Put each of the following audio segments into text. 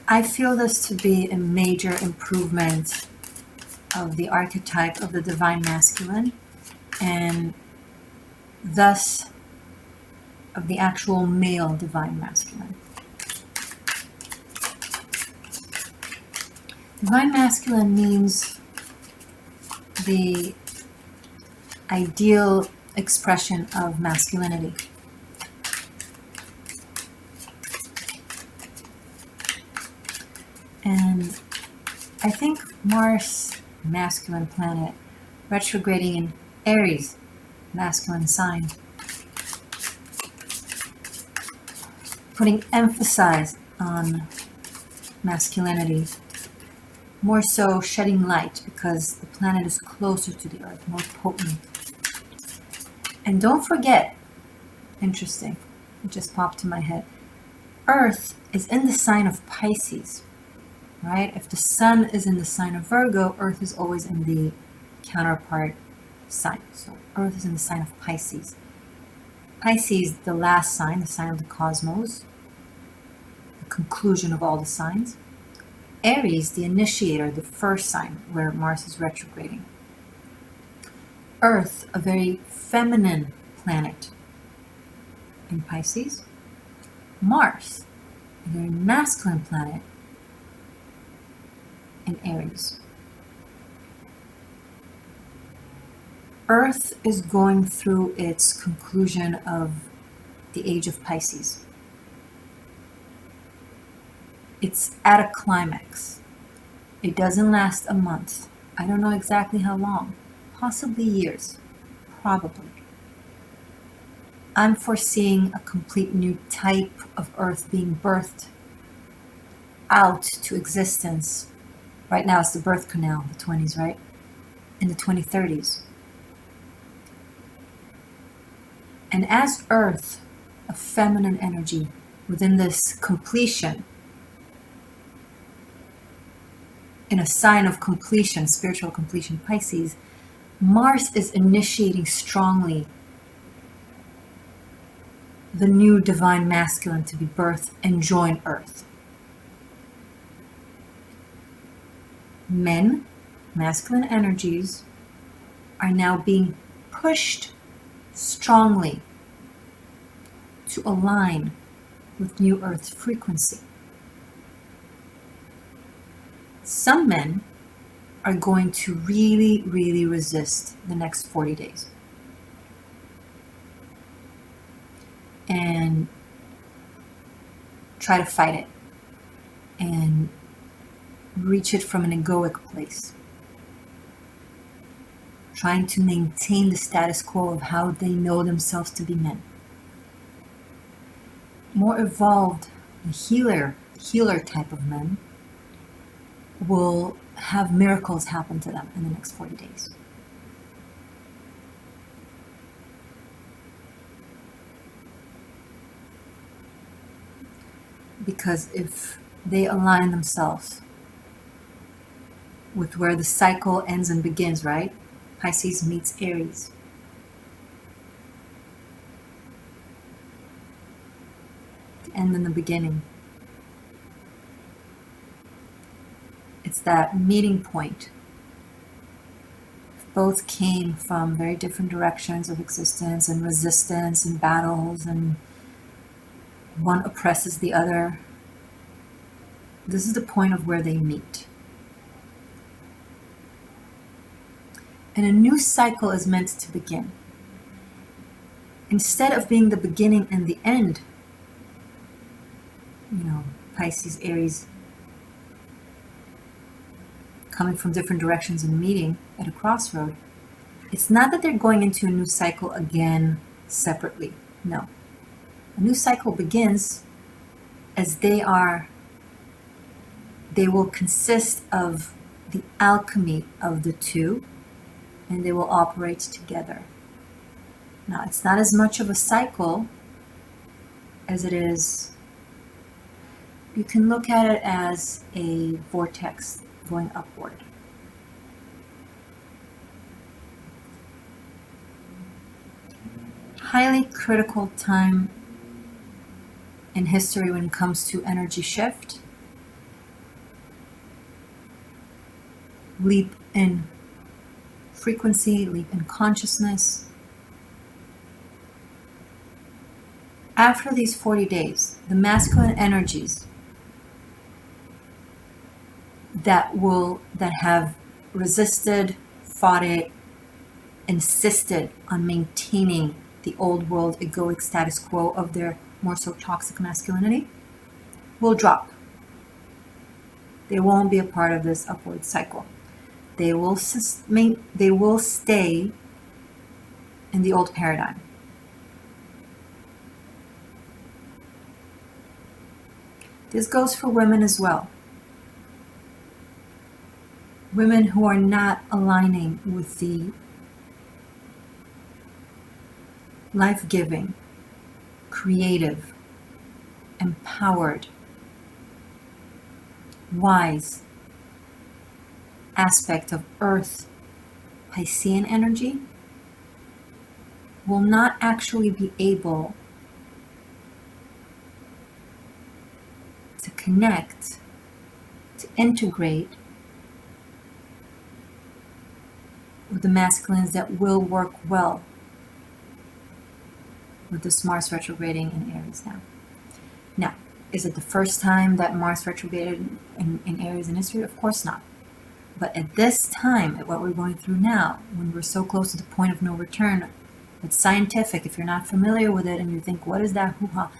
I feel this to be a major improvement of the archetype of the divine masculine, and thus of the actual male divine masculine. Divine masculine means the ideal expression of masculinity. And I think Mars, masculine planet, retrograding in Aries, masculine sign, putting emphasis on masculinity, more so shedding light because the planet is closer to the earth, more potent. And don't forget, interesting, it just popped in my head, Earth is in the sign of Pisces, right? If the sun is in the sign of Virgo, Earth is always in the counterpart sign. So Earth is in the sign of Pisces. Pisces, the last sign, the sign of the cosmos, the conclusion of all the signs. Aries, the initiator, the first sign where Mars is retrograding. Earth, a very feminine planet in Pisces. Mars, a very masculine planet in Aries. Earth is going through its conclusion of the age of Pisces. It's at a climax. It doesn't last a month. I don't know exactly how long. Possibly years. Probably. I'm foreseeing a complete new type of Earth being birthed out to existence. Right now it's the birth canal, the 20s, right? In the 2030s. And as Earth, a feminine energy within this completion, in a sign of completion, spiritual completion, Pisces, Mars is initiating strongly the new divine masculine to be birthed and join Earth. Men, masculine energies, are now being pushed strongly to align with new Earth frequency. Some men are going to really, really resist the next 40 days. And try to fight it and reach it from an egoic place. Trying to maintain the status quo of how they know themselves to be men. More evolved, the healer type of men will have miracles happen to them in the next 40 days. Because if they align themselves with where the cycle ends and begins, right? Pisces meets Aries. The end and the beginning. It's that meeting point. Both came from very different directions of existence and resistance and battles, and one oppresses the other. This is the point of where they meet. And a new cycle is meant to begin. Instead of being the beginning and the end, Pisces, Aries, coming from different directions and meeting at a crossroad, it's not that they're going into a new cycle again separately. No. A new cycle begins as they will consist of the alchemy of the two, and they will operate together. Now, it's not as much of a cycle as it is, you can look at it as a vortex going upward. Highly critical time in history when it comes to energy shift leap in frequency, leap in consciousness. After these 40 days, the masculine energies that have resisted, fought it, insisted on maintaining the old world egoic status quo of their more so toxic masculinity will drop. They won't be a part of this upward cycle. They will stay in the old paradigm. This goes for women as well. Women who are not aligning with the life-giving, creative, empowered, wise aspect of Earth Piscean energy will not actually be able to connect, to integrate with the masculines that will work well with this Mars retrograding in Aries now. Now, is it the first time that Mars retrograded in Aries in history? Of course not. But at this time, at what we're going through now, when we're so close to the point of no return, it's scientific. If you're not familiar with it and you think, what is that hoo-ha?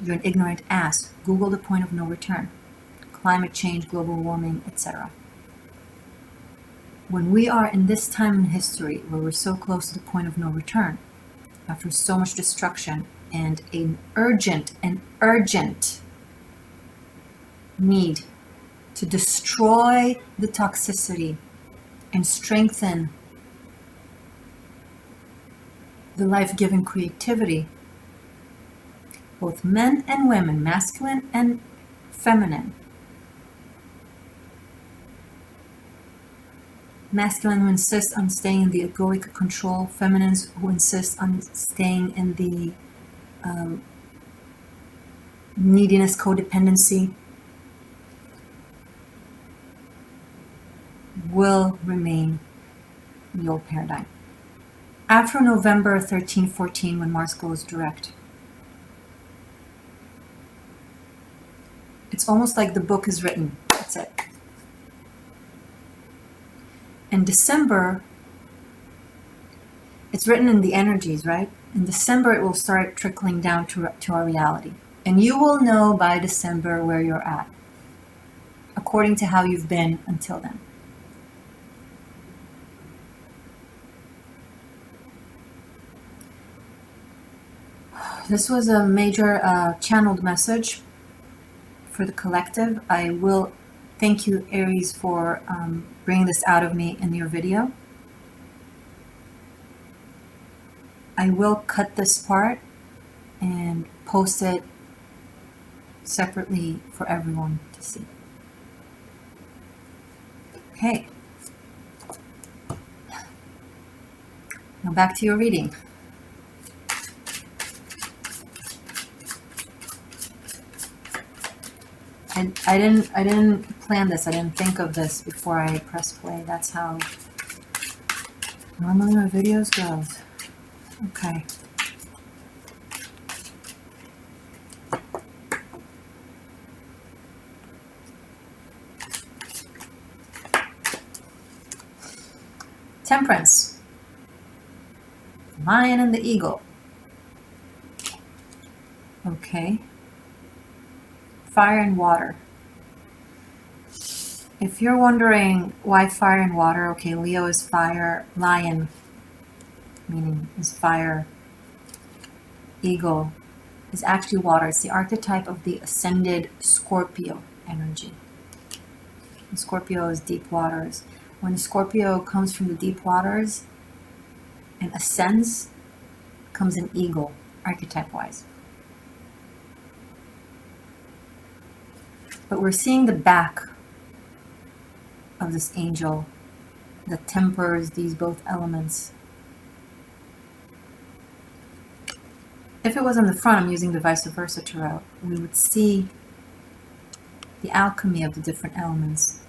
You're an ignorant ass. Google the point of no return. Climate change, global warming, etc. When we are in this time in history where we're so close to the point of no return, after so much destruction and an urgent need to destroy the toxicity and strengthen the life-giving creativity, both men and women, masculine and feminine. Masculine who insist on staying in the egoic control, feminines who insist on staying in the neediness, codependency, will remain in the old paradigm. After November 13, 14, when Mars goes direct, it's almost like the book is written. That's it. In December, it's written in the energies, right? In December, it will start trickling down to our reality. And you will know by December where you're at, according to how you've been until then. This was a major channeled message for the collective. I will thank you, Aries, for bringing this out of me in your video. I will cut this part and post it separately for everyone to see. Okay. Now back to your reading. I didn't plan this. I didn't think of this before I press play. That's how normally my videos go. Okay. Temperance. Lion and the eagle. Okay. Fire and water. If you're wondering why fire and water, okay, Leo is fire, lion, meaning is fire, eagle is actually water. It's the archetype of the ascended Scorpio energy. And Scorpio is deep waters. When Scorpio comes from the deep waters and ascends, comes an eagle, archetype-wise. But we're seeing the back of this angel that tempers these both elements. If it was in the front, I'm using the vice versa tarot, we would see the alchemy of the different elements.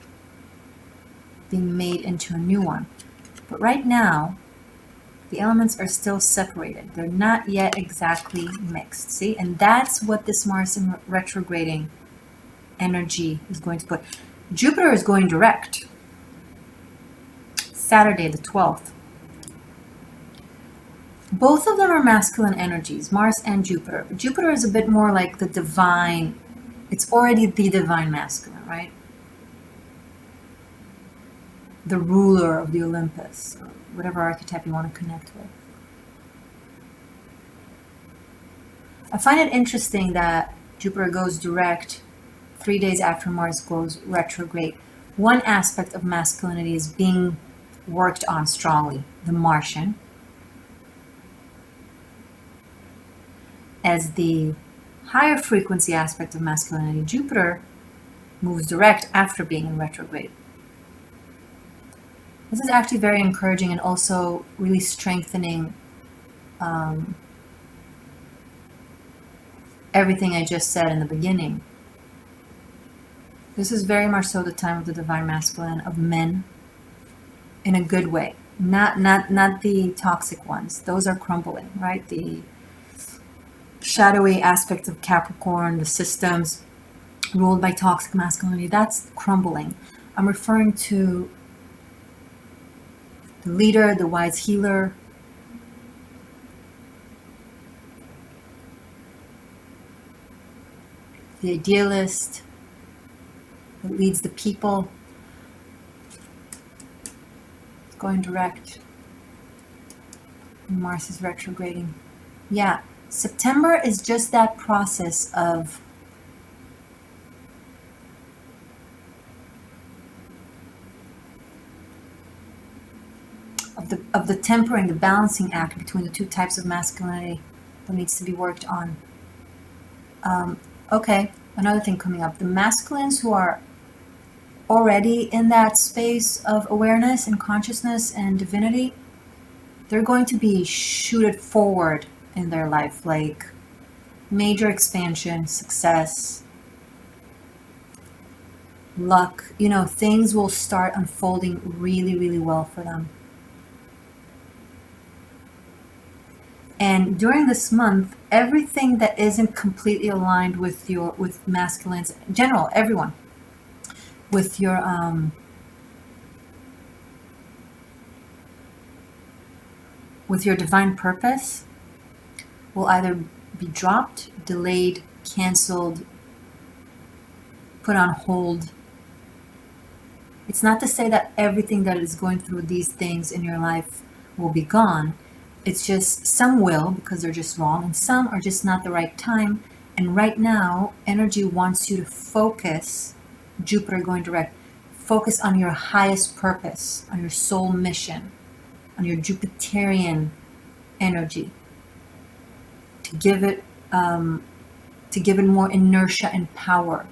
being made into a new one. But right now, the elements are still separated. They're not yet exactly mixed, see? And that's what this Mars in retrograding energy is going to put. Jupiter is going direct. Saturday the 12th. Both of them are masculine energies, Mars and Jupiter. Jupiter is a bit more like the divine. It's already the divine masculine, right? The ruler of the Olympus, or whatever archetype you want to connect with. I find it interesting that Jupiter goes direct 3 days after Mars goes retrograde. One aspect of masculinity is being worked on strongly, the Martian, as the higher frequency aspect of masculinity. Jupiter moves direct after being in retrograde. This is actually very encouraging and also really strengthening everything I just said in the beginning. This is very much so the time of the divine masculine, of men, in a good way. Not the toxic ones. Those are crumbling, right? The shadowy aspects of Capricorn, the systems ruled by toxic masculinity, that's crumbling. I'm referring to the leader, the wise healer, the idealist that leads the people. It's going direct. And Mars is retrograding. Yeah, September is just that process of the tempering, the balancing act between the two types of masculinity that needs to be worked on. Okay, another thing coming up. The masculines who are already in that space of awareness and consciousness and divinity, they're going to be shooted forward in their life, like major expansion, success, luck. You know, things will start unfolding really, really well for them. And during this month, everything that isn't completely aligned with masculines, in general, everyone, with your divine purpose, will either be dropped, delayed, canceled, put on hold. It's not to say that everything that is going through these things in your life will be gone. It's just some will, because they're just wrong, and some are just not the right time. And right now, energy wants you to focus, Jupiter going direct, focus on your highest purpose, on your soul mission, on your Jupiterian energy, to give it more inertia and power.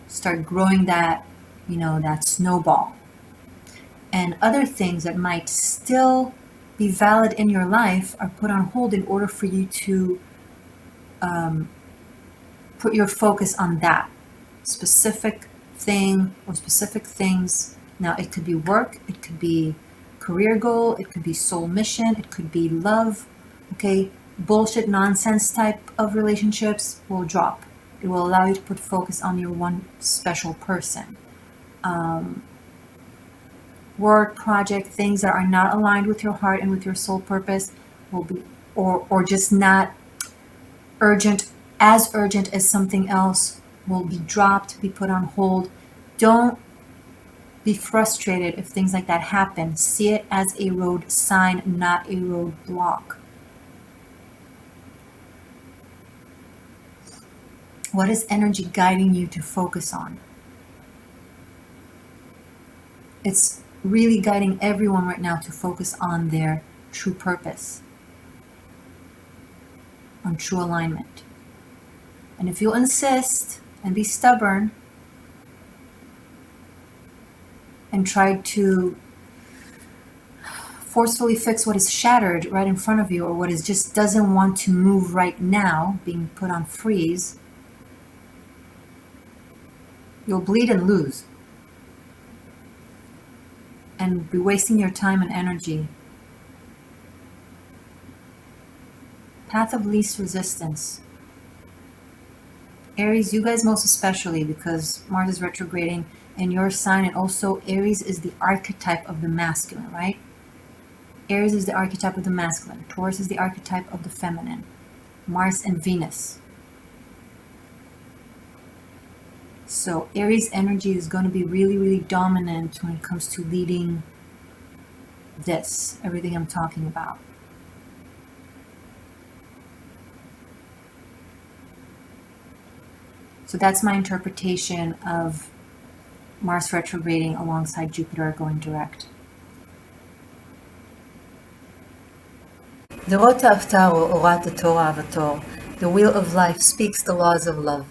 Start growing that, that snowball. And other things that might still be valid in your life are put on hold in order for you to put your focus on that specific thing or specific things. Now, it could be work, it could be career goal, it could be soul mission, it could be love. Okay, bullshit nonsense type of relationships will drop. It will allow you to put focus on your one special person. Work, project, things that are not aligned with your heart and with your soul purpose will be, or just not urgent as something else, will be dropped, be put on hold. Don't be frustrated if things like that happen. See it as a road sign, not a road block. What is energy guiding you to focus on? It's really guiding everyone right now to focus on their true purpose, on true alignment. And if you insist and be stubborn and try to forcefully fix what is shattered right in front of you, or what is just doesn't want to move right now, being put on freeze, you'll bleed and lose. and be wasting your time and energy. Path of least resistance. Aries, you guys most especially, because Mars is retrograding in your sign, and also Aries is the archetype of the masculine, right? Aries is the archetype of the masculine. Taurus is the archetype of the feminine. Mars and Venus. So Aries energy is going to be really, really dominant when it comes to leading this, everything I'm talking about. So that's my interpretation of Mars retrograding alongside Jupiter going direct. The wheel of life speaks the laws of love.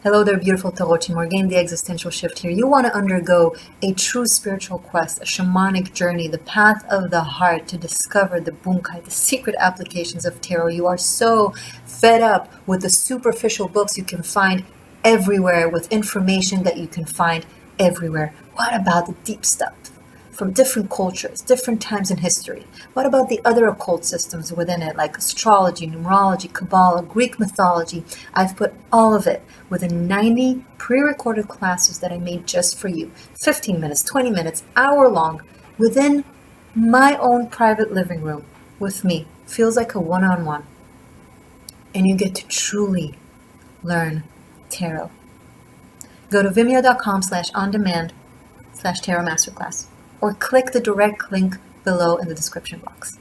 Hello there, beautiful Tarot. Morgane, the existential shift here. You want to undergo a true spiritual quest, a shamanic journey, the path of the heart to discover the bunkai, the secret applications of tarot. You are so fed up with the superficial books you can find everywhere, with information that you can find everywhere. What about the deep stuff from different cultures, different times in history? What about the other occult systems within it, like astrology, numerology, Kabbalah, Greek mythology? I've put all of it within 90 pre-recorded classes that I made just for you. 15 minutes, 20 minutes, hour long, within my own private living room with me. Feels like a one-on-one. And you get to truly learn tarot. Go to vimeo.com/on-demand/tarot masterclass, or click the direct link below in the description box.